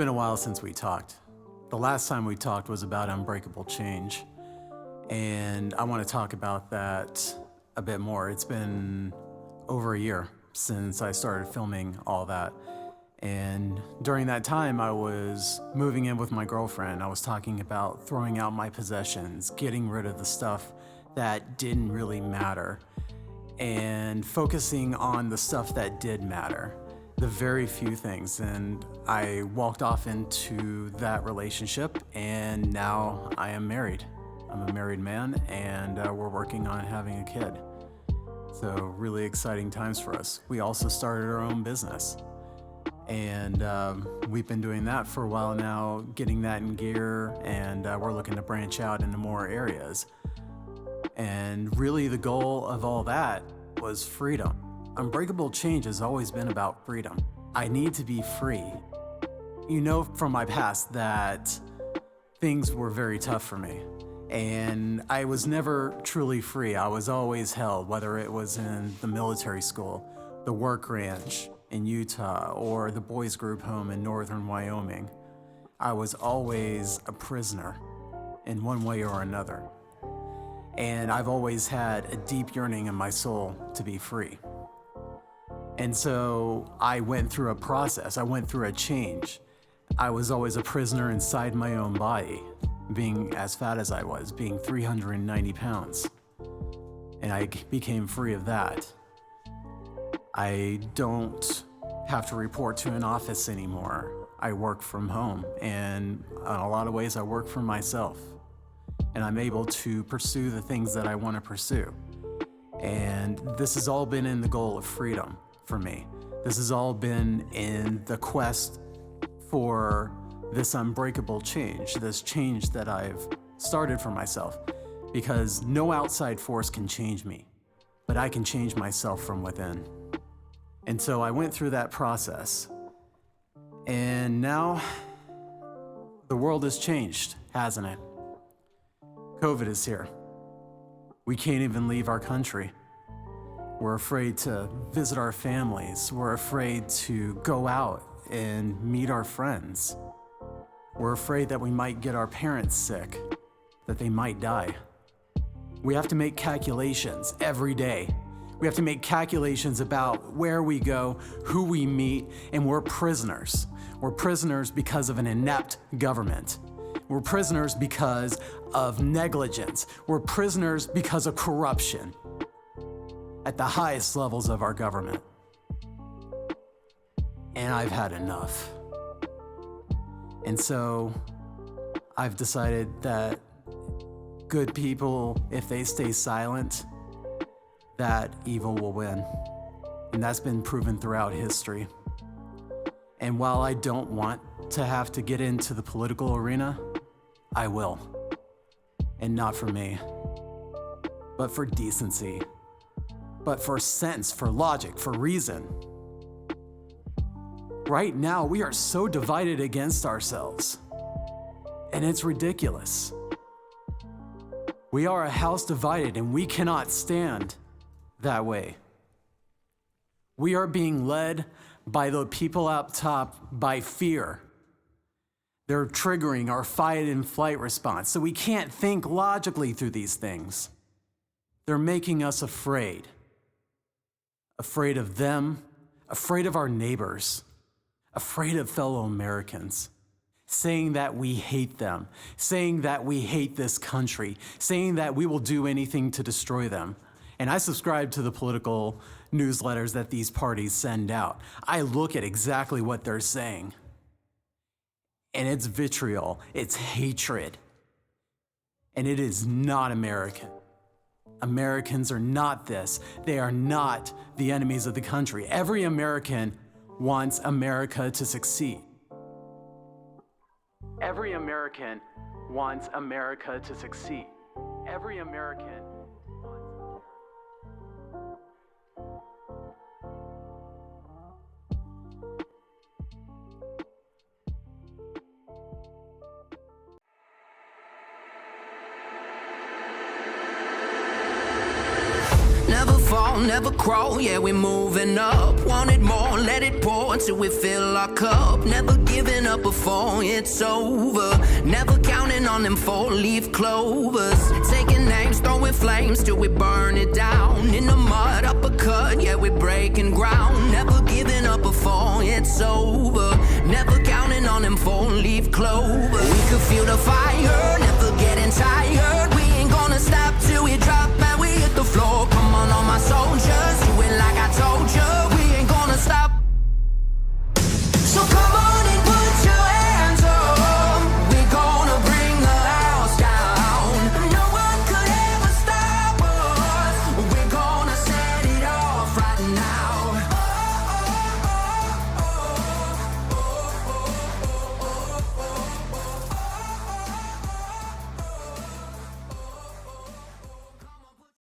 Been a while since we talked. The last time we talked was about unbreakable change, and I want to talk about that a bit more. It's been over a year since I started filming all that, and during that time I was moving in with my girlfriend. I was talking about throwing out my possessions, getting rid of the stuff that didn't really matter, and focusing on the stuff that did matter. The very few things, and I walked off into that relationship, and now I am married. I'm a married man, and we're working on having a kid. So really exciting times for us. We also started our own business, and we've been doing that for a while now, getting that in gear, and we're looking to branch out into more areas. And really the goal of all that was freedom. Unbreakable change has always been about freedom. I need to be free. You know from my past that things were very tough for me, and I was never truly free. I was always held, whether it was in the military school, the work ranch in Utah, or the boys group home in northern Wyoming. I was always a prisoner in one way or another. And I've always had a deep yearning in my soul to be free. And so I went through a process, I went through a change. I was always a prisoner inside my own body, being as fat as I was, being 390 pounds. And I became free of that. I don't have to report to an office anymore. I work from home, and in a lot of ways I work for myself. And I'm able to pursue the things that I want to pursue. And this has all been in the goal of freedom for me. This has all been in the quest for this unbreakable change, this change that I've started for myself, because no outside force can change me, but I can change myself from within. And so I went through that process, and now the world has changed, hasn't it? COVID is here. We can't even leave our country. We're afraid to visit our families. We're afraid to go out and meet our friends. We're afraid that we might get our parents sick, that they might die. We have to make calculations every day. We have to make calculations about where we go, who we meet, and we're prisoners. We're prisoners because of an inept government. We're prisoners because of negligence. We're prisoners because of corruption at the highest levels of our government. And I've had enough. And so I've decided that good people, if they stay silent, that evil will win. And that's been proven throughout history. And while I don't want to have to get into the political arena, I will. And not for me, but for decency, but for sense, for logic, for reason. Right now, we are so divided against ourselves, and it's ridiculous. We are a house divided, and we cannot stand that way. We are being led by the people up top by fear. They're triggering our fight and flight response, so we can't think logically through these things. They're making us afraid. Afraid of them, afraid of our neighbors, afraid of fellow Americans, saying that we hate them, saying that we hate this country, saying that we will do anything to destroy them. And I subscribe to the political newsletters that these parties send out. I look at exactly what they're saying. And it's vitriol, it's hatred. And it is not American. Americans are not this. They are not the enemies of the country. Every American wants America to succeed. Every American wants America to succeed. Every American wants Never fall, never crawl, yeah, we're moving up. Wanted more, let it pour till we fill our cup. Never giving up before it's over. Never counting on them four-leaf clovers. Taking names, throwing flames till we burn it down. In the mud, uppercut, yeah, we're breaking ground. Never